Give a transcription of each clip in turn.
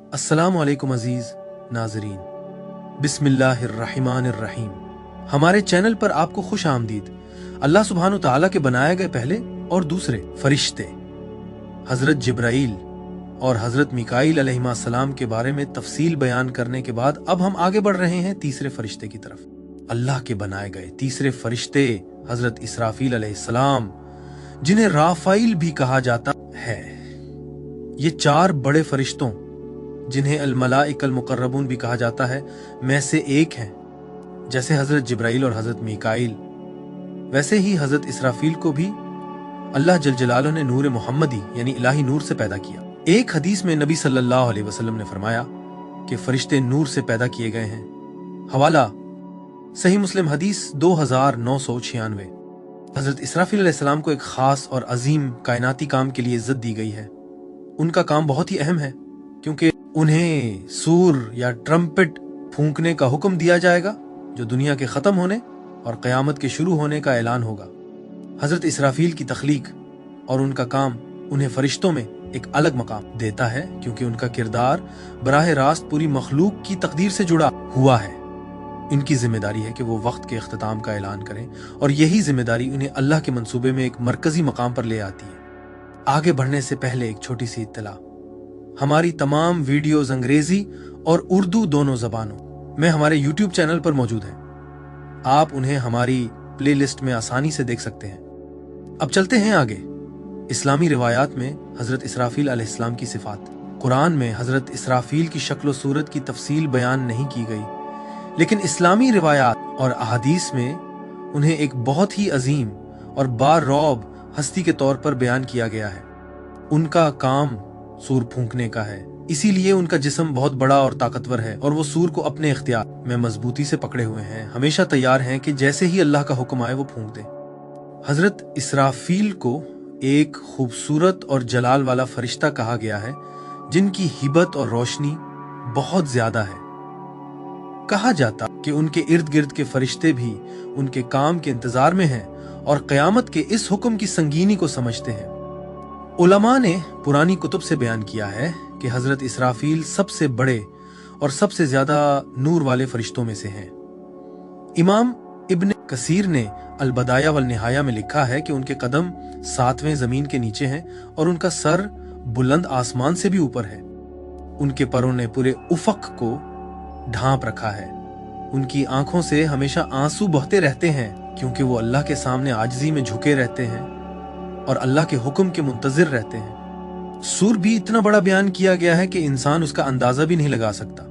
अस्सलामु अलैकुम अजीज नाजरीन, बिस्मिल्लाहिर्रहमानिर्रहीम। हमारे चैनल पर आपको खुश आमदीद। अल्लाह सुब्हानु तआला के बनाए गए पहले और दूसरे फरिश्ते हजरत जिब्राइल और हजरत मिकाईल अलैहिस्सलाम के बारे में तफसील बयान करने के बाद अब हम आगे बढ़ रहे हैं तीसरे फरिश्ते की तरफ। अल्लाह के बनाए गए तीसरे फरिश्ते हजरत इसराफील अलैहिस्सलाम, जिन्हें राफाइल भी कहा जाता है। ये चार बड़े फरिश्तों, जिन्हें अल मलाइकल मुकर्रबून भी कहा जाता है, में से एक हैं। जैसे हजरत जिब्राइल और हजरत मिकाईल, वैसे ही हजरत इसराफील को भी अल्लाह जल जलालुहु ने नूर मोहम्मदी यानी इलाही नूर से पैदा किया। एक हदीस में नबी सल्लल्लाहु अलैहि वसल्लम ने फरमाया कि फरिश्ते नूर से पैदा किए गए हैं। हवाला सही मुस्लिम हदीस 2996। हजरत इसराफील अलैहिस्सलाम को एक खास और अजीम कायनाती काम के लिए इज्जत दी गई है। उनका काम बहुत ही अहम है, क्योंकि उन्हें सूर या ट्रम्पेट फूंकने का हुक्म दिया जाएगा, जो दुनिया के खत्म होने और कयामत के शुरू होने का ऐलान होगा। हजरत इसराफील की तख्लीक और उनका काम उन्हें फरिश्तों में एक अलग मकाम देता है, क्योंकि उनका किरदार बराह रास्त पूरी मखलूक की तकदीर से जुड़ा हुआ है। इनकी जिम्मेदारी है कि वो वक्त के इख्तिताम का ऐलान करें, और यही जिम्मेदारी उन्हें अल्लाह के मंसूबे में एक मरकजी मकाम पर ले आती है। आगे बढ़ने से पहले एक छोटी सी इत्तला, हमारी तमाम वीडियोस अंग्रेजी और उर्दू दोनों जबानों में हमारे YouTube चैनल पर मौजूद हैं। आप उन्हें हमारी प्लेलिस्ट में आसानी से देख सकते हैं। अब चलते हैं आगे। इस्लामी रिवायात में हजरत इसराफील अलैहिस्सलाम की सिफात। कुरान में हजरत इसराफील की शक्ल सूरत की तफसील बयान नहीं की गई, लेकिन इस्लामी रिवायात और अहादीस में उन्हें एक बहुत ही अजीम और बारौब हस्ती के तौर पर बयान किया गया है। उनका काम सूर फूंकने का है, इसीलिए उनका जिस्म बहुत बड़ा और ताकतवर है, और वो सूर को अपने इख्तियार में मजबूती से पकड़े हुए हैं, हमेशा तैयार हैं कि जैसे ही अल्लाह का हुक्म आए वो फूंक दें। हजरत इसराफील को एक खूबसूरत और जलाल वाला फरिश्ता कहा गया है, जिनकी हिबत और रोशनी बहुत ज्यादा है। कहा जाता कि उनके इर्द गिर्द के फरिश्ते भी उनके काम के इंतजार में हैं और कयामत के इस हुक्म की संगीनी को समझते हैं। उलमा ने पुरानी कुतुब से बयान किया है कि हजरत इसराफील सबसे बड़े और सबसे ज्यादा नूर वाले फरिश्तों में से हैं। इमाम इब्न कसीर ने अल बदाया वल निहाया में लिखा है कि उनके कदम 7वें जमीन के नीचे हैं और उनका सर बुलंद आसमान से भी ऊपर है। उनके परों ने पूरे उफक को ढांप रखा है। उनकी आंखों से हमेशा आंसू बहते रहते हैं, क्योंकि वो अल्लाह के सामने आजिज़ी में झुके रहते हैं और अल्लाह के हुक्म के मुंतजिर रहते हैं। सूर भी इतना बड़ा बयान किया गया है कि इंसान उसका अंदाजा भी नहीं लगा सकता,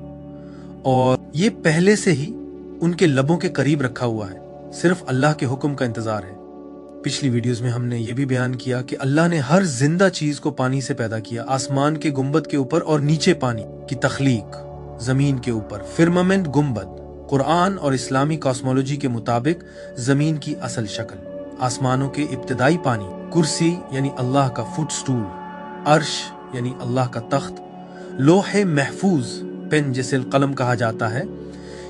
और ये पहले से ही उनके लबों के करीब रखा हुआ है, सिर्फ अल्लाह के हुक्म का इंतजार है। पिछली वीडियोस में हमने ये भी बयान किया कि अल्लाह ने हर जिंदा चीज को पानी से पैदा किया। आसमान के गुंबद के ऊपर और नीचे पानी की तख्लीक, जमीन के ऊपर फिरमामेंट गुंबद, कुरान और इस्लामी कॉस्मोलॉजी के मुताबिक जमीन की असल शक्ल, आसमानों के इब्तिदाई पानी, कुर्सी यानी अल्लाह का फुट स्टूल, अर्श यानी अल्लाह का तख्त, लोहे महफूज पेन जिसे कलम कहा जाता है।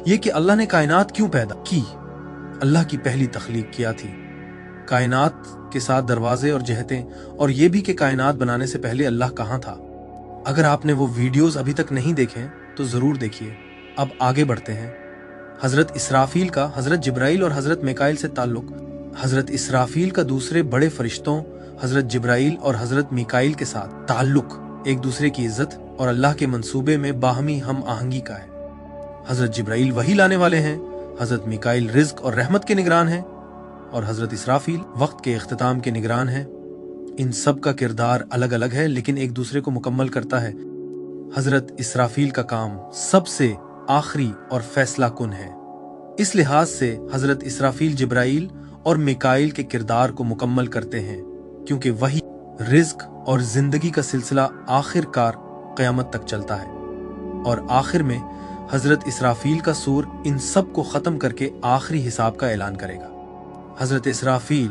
ये कि अल्लाह ने कायनात क्यों पैदा की। अल्लाह की पहली तख्लीक किया थी, कायनात के साथ दरवाजे और जहतें, और ये भी कि कायनात बनाने से पहले अल्लाह कहाँ था। अगर आपने वो वीडियोस अभी तक नहीं देखे तो जरूर देखिए। अब आगे बढ़ते हैं। हजरत इसराफील का हजरत जिब्राइल और हजरत मिकाईल से ताल्लुक। हजरत इसराफील का दूसरे बड़े फरिश्तों हजरत जिब्राइल और हजरत मिकाईल के साथ ताल्लुक एक दूसरे की इज्जत और अल्लाह के मंसूबे में बाहमी हम आहंगी का है। हजरत जिब्राइल वही लाने वाले हैं, हजरत मिकाईल रिज्क और रहमत के निगरान हैं, और हजरत इसराफील वक्त के इख्तिताम के निगरान हैं। इन सब का किरदार अलग अलग है, लेकिन एक दूसरे को मुकम्मल करता है। हजरत इसराफील का काम सबसे आखिरी और फैसला कुन है। इस लिहाज से हजरत इसराफील जिब्राइल और मिकाईल के किरदार को मुकम्मल करते हैं, क्योंकि वही रिज्क और जिंदगी का सिलसिला आखिरकार क़यामत तक चलता है, और आखिर में हजरत इसराफील का सूर इन सब को खत्म करके आखिरी हिसाब का ऐलान करेगा। हजरत इसराफील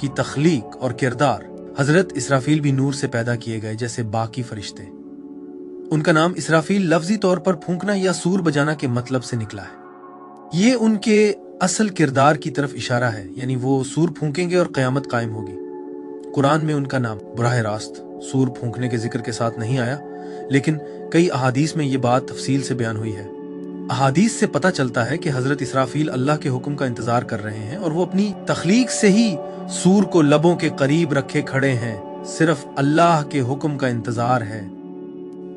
की तख्लीक और किरदार। हजरत इसराफील भी नूर से पैदा किए गए जैसे बाकी फरिश्ते। उनका नाम इसराफील लफ्जी तौर पर फूंकना या सूर बजाना के मतलब से निकला है। ये उनके असल किरदार की तरफ इशारा है, यानी वो सूर फूंकेंगे और क़यामत कायम होगी। कुरान में उनका नाम बराह रास्त सूर फूंकने के जिक्र के साथ नहीं आया, लेकिन कई अहादीस में ये बात तफसील से बयान हुई है। अहादीस से पता चलता है कि हजरत इसराफील अल्लाह के हुक्म का इंतजार कर रहे हैं और वो अपनी तख्लीक से ही सूर को लबों के करीब रखे खड़े हैं। सिर्फ अल्लाह के हुक्म का इंतजार है।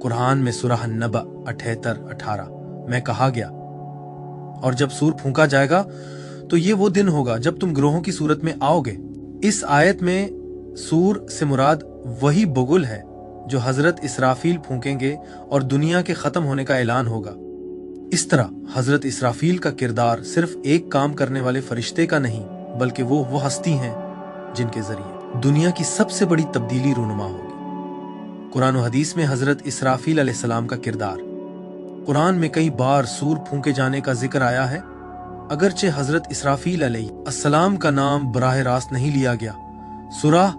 कुरान में सूरह नबा 78-18 में कहा गया, और जब सूर फूंका जाएगा तो ये वो दिन होगा जब तुम गिरोहों की सूरत में आओगे। इस आयत में सूर से मुराद वही बुगुल है जो हजरत इसराफील फूंकेंगे और दुनिया के खत्म होने का ऐलान होगा। इस तरह हजरत इसराफील का किरदार सिर्फ एक काम करने वाले फरिश्ते का नहीं, बल्कि वो हस्ती हैं जिनके जरिए दुनिया की सबसे बड़ी तब्दीली रूनुमा होगी। कुरान और हदीस में हजरत इसराफील अलैहिस्सलाम का किरदार, कुरान में कई बार सूर फूंके जाने का जिक्र आया है, अगरचे हजरत इसराफील अलैहिस्सलाम का नाम बराह रास्त नहीं लिया गया। सूरह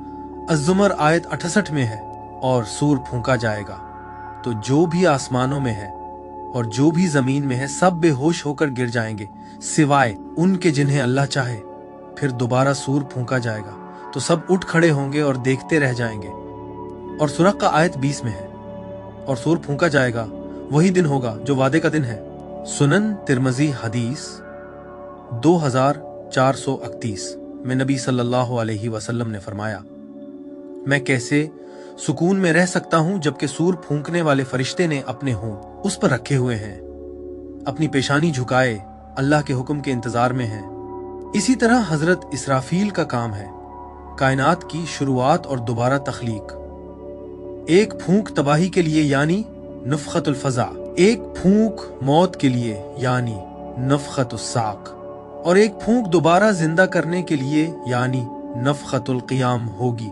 अज़्ज़ुमर आयत 68 में है, और सूर फूंका जाएगा तो जो भी आसमानों में है और जो भी जमीन में है सब बेहोश होकर गिर जाएंगे, सिवाय उनके जिन्हें अल्लाह चाहे। फिर दोबारा सूर फूंका जाएगा तो सब उठ खड़े होंगे और देखते रह जाएंगे। और सूरह का आयत 20 में है, और सूर फूंका जाएगा वही दिन होगा जो वादे का दिन है। सुनन तिरमिज़ी हदीस 2431 में नबी सल्लल्लाहु अलैहि वसल्लम ने फरमाया, मैं कैसे सुकून में रह सकता हूं जबकि सूर फूंकने वाले फरिश्ते ने अपने होंठ उस पर रखे हुए हैं, अपनी पेशानी झुकाए अल्लाह के हुक्म के इंतजार में हैं। इसी तरह हजरत इसराफील का काम है कायनात की शुरुआत और दोबारा तख्लीक। एक फूंक तबाही के लिए यानी नफ़ख़तुल फ़ज़ा, एक फूंक मौत के लिए यानी नफ़ख़तुस साक़, और एक फूंक दोबारा जिंदा करने के लिए यानी नफ़ख़तुल क़ियाम होगी।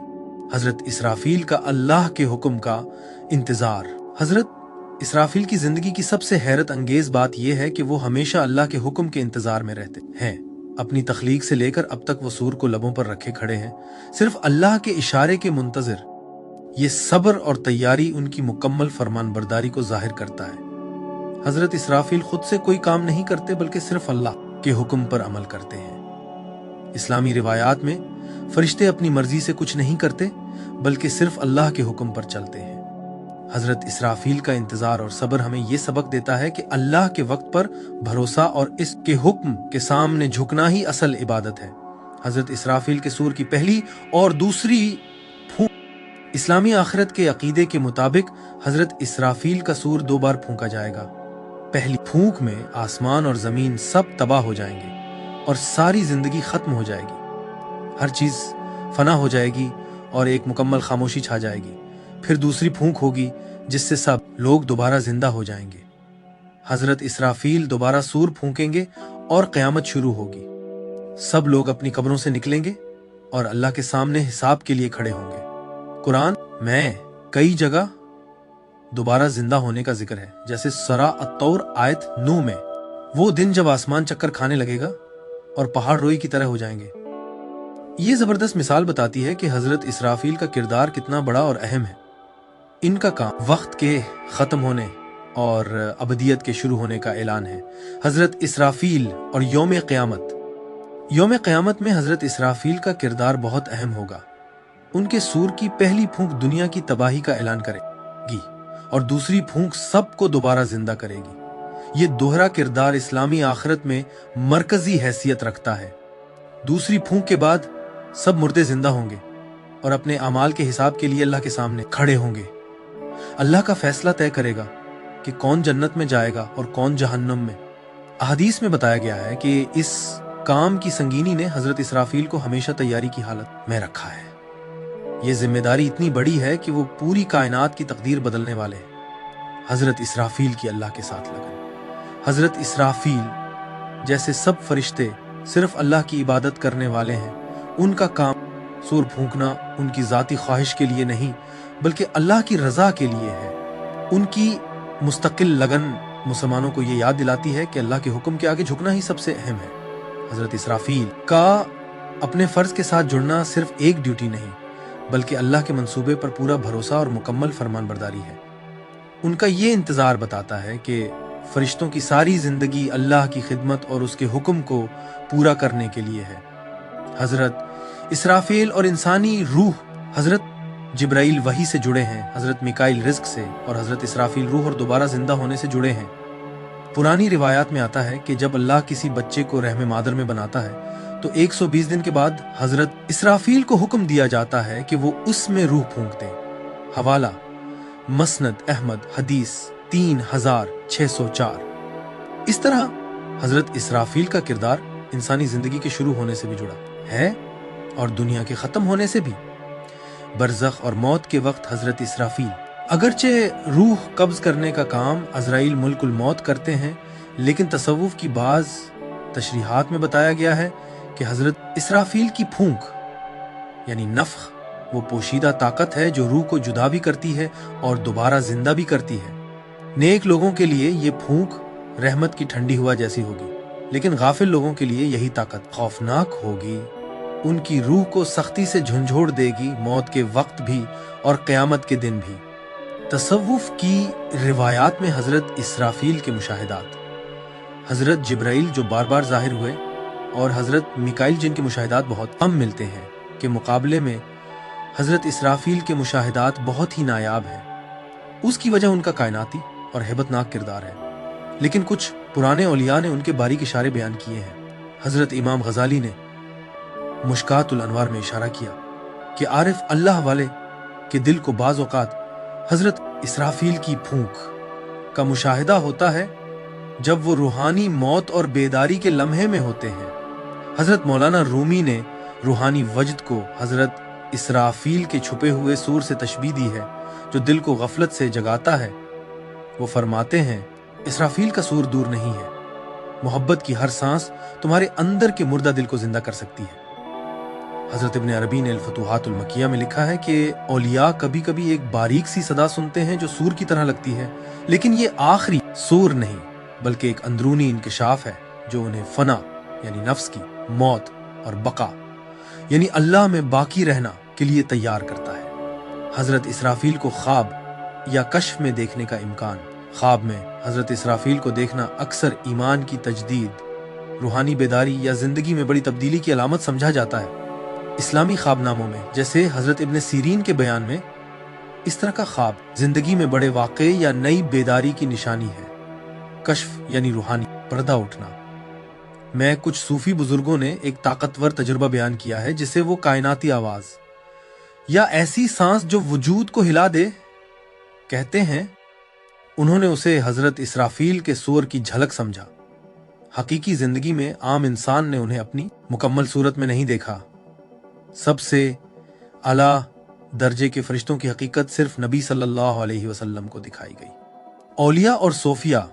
हजरत इसराफील का अल्लाह के हुक्म का इंतजार। हजरत इसराफील की जिंदगी की सबसे हैरत अंगेज बात यह है कि वो हमेशा अल्लाह के हुक्म के इंतजार में रहते हैं। अपनी तख्लीक से लेकर अब तक वो सूर को लबों पर रखे खड़े हैं, सिर्फ अल्लाह के इशारे के मुंतजिर। ये सब्र और तैयारी उनकी मुकम्मल फरमानबरदारी को जाहिर करता है। हजरत इसराफील खुद से कोई काम नहीं करते, बल्कि सिर्फ अल्लाह के हुक्म पर अमल करते हैं। इस्लामी रिवायात में फरिश्ते अपनी मर्जी से कुछ नहीं करते, बल्कि सिर्फ अल्लाह के हुक्म पर चलते हैं। हजरत इसराफील का इंतजार और सब्र हमें यह सबक देता है कि अल्लाह के वक्त पर भरोसा और इसके हुक्म के सामने झुकना ही असल इबादत है। हजरत इसराफील के सूर की पहली और दूसरी फूंक, इस्लामी आखिरत के अकीदे के मुताबिक हजरत इसराफील का सूर 2 बार फूंका जाएगा। पहली फूंक में आसमान और जमीन सब तबाह हो जाएंगे और सारी जिंदगी खत्म हो जाएगी, हर चीज फना हो जाएगी और एक मुकम्मल खामोशी छा जाएगी। फिर दूसरी फूंक होगी जिससे सब लोग दोबारा जिंदा हो जाएंगे। हजरत इसराफील दोबारा सूर फूंकेंगे और क़यामत शुरू होगी। सब लोग अपनी कब्रों से निकलेंगे और अल्लाह के सामने हिसाब के लिए खड़े होंगे। कुरान में कई जगह दोबारा जिंदा होने का जिक्र है, जैसे सूरह अत-तौर आयत 9 में, वो दिन जब आसमान चक्कर खाने लगेगा और पहाड़ रोई की तरह हो जाएंगे। ये जबरदस्त मिसाल बताती है कि हजरत इसराफील का किरदार कितना बड़ा और अहम है। इनका काम वक्त के खत्म होने और अबदियत के शुरू होने का ऐलान है। हजरत इसराफील और यौम क़यामत में हजरत इसराफील का किरदार बहुत अहम होगा। उनके सूर की पहली फूंक दुनिया की तबाही का ऐलान करेगी और दूसरी फूंक सबको दोबारा जिंदा करेगी। ये दोहरा किरदार इस्लामी आखिरत में मरकजी हैसियत रखता है। दूसरी फूंक के बाद सब मुर्दे जिंदा होंगे और अपने अमाल के हिसाब के लिए अल्लाह के सामने खड़े होंगे। अल्लाह का फैसला तय करेगा कि कौन जन्नत में जाएगा और कौन जहन्नम में। अहदीस में बताया गया है कि इस काम की संगीनी ने हजरत इसराफील को हमेशा तैयारी की हालत में रखा है। ये जिम्मेदारी इतनी बड़ी है कि वो पूरी कायनात की तकदीर बदलने वाले हैं। हजरत इसराफील की अल्लाह के साथ लगन। हजरत इसराफील जैसे सब फरिश्ते सिर्फ अल्लाह की इबादत करने वाले हैं। उनका काम सूर फूंकना उनकी जाती ख्वाहिश के लिए नहीं, बल्कि अल्लाह की रजा के लिए है। उनकी मुस्तकिल लगन मुसलमानों को ये याद दिलाती है कि अल्लाह के हुक्म के आगे झुकना ही सबसे अहम है। हजरत इसराफील का अपने फर्ज के साथ जुड़ना सिर्फ एक ड्यूटी नहीं, बल्कि अल्लाह के मंसूबे पर पूरा भरोसा और मुकम्मल फरमानबरदारी है। उनका ये इंतजार बताता है कि फरिश्तों की सारी जिंदगी अल्लाह की खिदमत और उसके हुक्म को पूरा करने के लिए है। हजरत इसराफील और इंसानी रूह हजरत जिब्राइल वही से जुड़े हैं, हजरत मिकाइल रिज्क से और हजरत इसराफील रूह और दोबारा जिंदा होने से जुड़े हैं। पुरानी रिवायात में आता है कि जब अल्लाह किसी बच्चे को रहम मादर में बनाता है तो 120 दिन के बाद हजरत इसराफील को हुक्म दिया जाता है कि वो उसमें रूह फूंक दें। हवाला मसनद अहमद हदीस 3604। इस तरह हजरत इसराफील का किरदार इंसानी जिंदगी के शुरू होने से भी जुड़ा है और दुनिया के खत्म होने से भी। बरज़ख और मौत के वक्त हजरत इसराफील अगरचे रूह कब्ज करने का काम अज़राइल मुल्कुल मौत करते हैं, लेकिन तसव्वुफ की बाज तशरीहात में बताया गया है कि हजरत इसराफील की फूंक यानी नफ़्ख वो पोशीदा ताकत है जो रूह को जुदा भी करती है और दोबारा जिंदा भी करती है। नेक लोगों के लिए ये फूंक रहमत की ठंडी हवा जैसी होगी, लेकिन गाफिल लोगों के लिए यही ताकत खौफनाक होगी। उनकी रूह को सख्ती से झंझोड़ देगी, मौत के वक्त भी और क़यामत के दिन भी। तसव्वुफ की रिवायात में हजरत इसराफील के मुशाहिदात, हजरत जिब्राइल जो बार बार जाहिर हुए और हजरत मिकाइल जिनके मुशाहिदात बहुत कम मिलते हैं के मुकाबले में हजरत इसराफील के मुशाहिदात बहुत ही नायाब हैं। उसकी वजह उनका कायनाती और हेबतनाक किरदार है, लेकिन कुछ पुराने औलिया ने उनके बारीक इशारे बयान किए हैं। हजरत इमाम गजाली ने मुश्कातुल अनवार में इशारा किया कि आरिफ अल्लाह वाले के दिल को बाज़ औक़ात हजरत इसराफील की फूंक का मुशाहिदा होता है जब वो रूहानी मौत और बेदारी के लम्हे में होते हैं। हजरत मौलाना रूमी ने रूहानी वजद को हजरत इसराफील के छुपे हुए सूर से तशबीह दी है जो दिल को गफलत से जगाता है। वो फरमाते हैं, इसराफील का सूर दूर नहीं है, मोहब्बत की हर सांस तुम्हारे अंदर के मुर्दा दिल को जिंदा कर सकती है। हजरत इब्न अरबी ने अल-फतूहातुल मक्किया में लिखा है कि औलिया कभी कभी एक बारीक सी सदा सुनते हैं जो सूर की तरह लगती है, लेकिन ये आखिरी सूर नहीं बल्कि एक अंदरूनी इंकिशाफ है जो उन्हें फना यानी नफ्स की, मौत और बका यानी अल्लाह में बाकी रहना के लिए तैयार करता है। हजरत इसराफील को ख्वाब या कश्फ में देखने का इम्कान। ख्वाब में हजरत इसराफील को देखना अक्सर ईमान की तजदीद, रूहानी बेदारी या जिंदगी में बड़ी तब्दीली की अलामत समझा जाता है। इस्लामी ख्वाबनामों में जैसे हजरत इब्न सीरीन के बयान में इस तरह का ख्वाब जिंदगी में बड़े वाक़े या नई बेदारी की निशानी है। कश्फ यानी रूहानी पर्दा उठना में कुछ सूफी बुजुर्गों ने एक ताकतवर तजुर्बा बयान किया है जिसे वो कायनाती आवाज या ऐसी सांस जो वजूद को हिला दे कहते हैं। उन्होंने उसे हजरत इसराफील के सूर की झलक समझा। हकीकी जिंदगी में आम इंसान ने उन्हें अपनी मुकम्मल सूरत में नहीं देखा। सबसे आला दर्जे के फरिश्तों की हकीकत सिर्फ नबी सल्लल्लाहु अलैहि वसल्लम को दिखाई गई। औलिया और सोफिया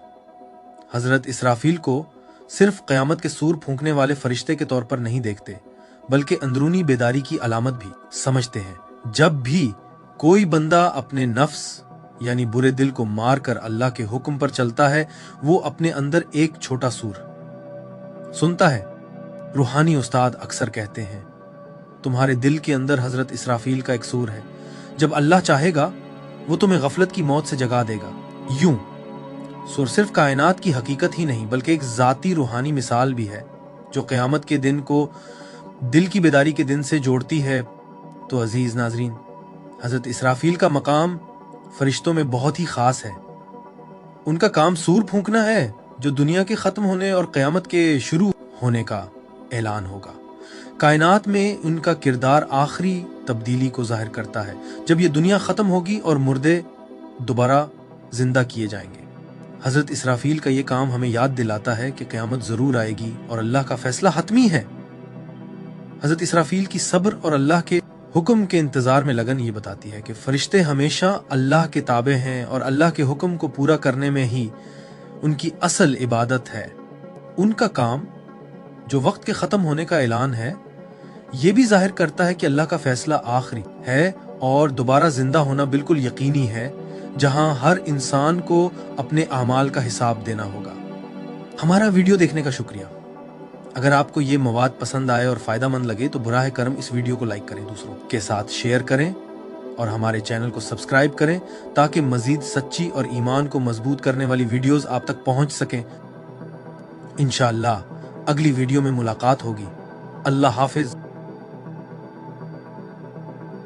हजरत इसराफील को सिर्फ क़यामत के सूर फूंकने वाले फरिश्ते के तौर पर नहीं देखते, बल्कि अंदरूनी बेदारी की अलामत भी समझते हैं। जब भी कोई बंदा अपने नफ्स यानी बुरे दिल को मार कर अल्लाह के हुक्म पर चलता है, वो अपने अंदर एक छोटा सूर सुनता है। रूहानी उस्ताद अक्सर कहते हैं, तुम्हारे दिल के अंदर हजरत इसराफील का एक सूर है। जब अल्लाह चाहेगा वो तुम्हें गफलत की मौत से जगा देगा। यूं सूर सिर्फ कायनात की हकीकत ही नहीं बल्कि एक जाती रूहानी मिसाल भी है जो क़यामत के दिन को दिल की बेदारी के दिन से जोड़ती है। तो अजीज नाजरीन, हजरत इसराफील का मकाम फरिश्तों में बहुत ही खास है। उनका काम सूर फूंकना है जो दुनिया के खत्म होने और क़यामत के शुरू होने का ऐलान होगा। कायनात में उनका किरदार आखिरी तब्दीली को जाहिर करता है, जब ये दुनिया खत्म होगी और मुर्दे दोबारा जिंदा किए जाएंगे। हजरत इसराफील का ये काम हमें याद दिलाता है कि क़यामत जरूर आएगी और अल्लाह का फैसला हतमी है। हजरत इसराफील की सब्र और अल्लाह के हुक्म के इंतजार में लगन ये बताती है कि फरिश्ते हमेशा अल्लाह के ताबे हैं और अल्लाह के हुक्म को पूरा करने में ही उनकी असल इबादत है। उनका काम जो वक्त के ख़त्म होने का ऐलान है, ये भी जाहिर करता है कि अल्लाह का फैसला आखिरी है और दोबारा जिंदा होना बिल्कुल यकीनी है, जहां हर इंसान को अपने अमाल का हिसाब देना होगा। हमारा वीडियो देखने का शुक्रिया। अगर आपको ये मवाद पसंद आए और फ़ायदा मंद लगे तो बुराह करम इस वीडियो को लाइक करें, दूसरों के साथ शेयर करें और हमारे चैनल को सब्सक्राइब करें ताकि मज़ीद सच्ची और ईमान को मजबूत करने वाली वीडियोस आप तक पहुंच सकें। इंशाअल्लाह अगली वीडियो में मुलाकात होगी। अल्लाह हाफिज।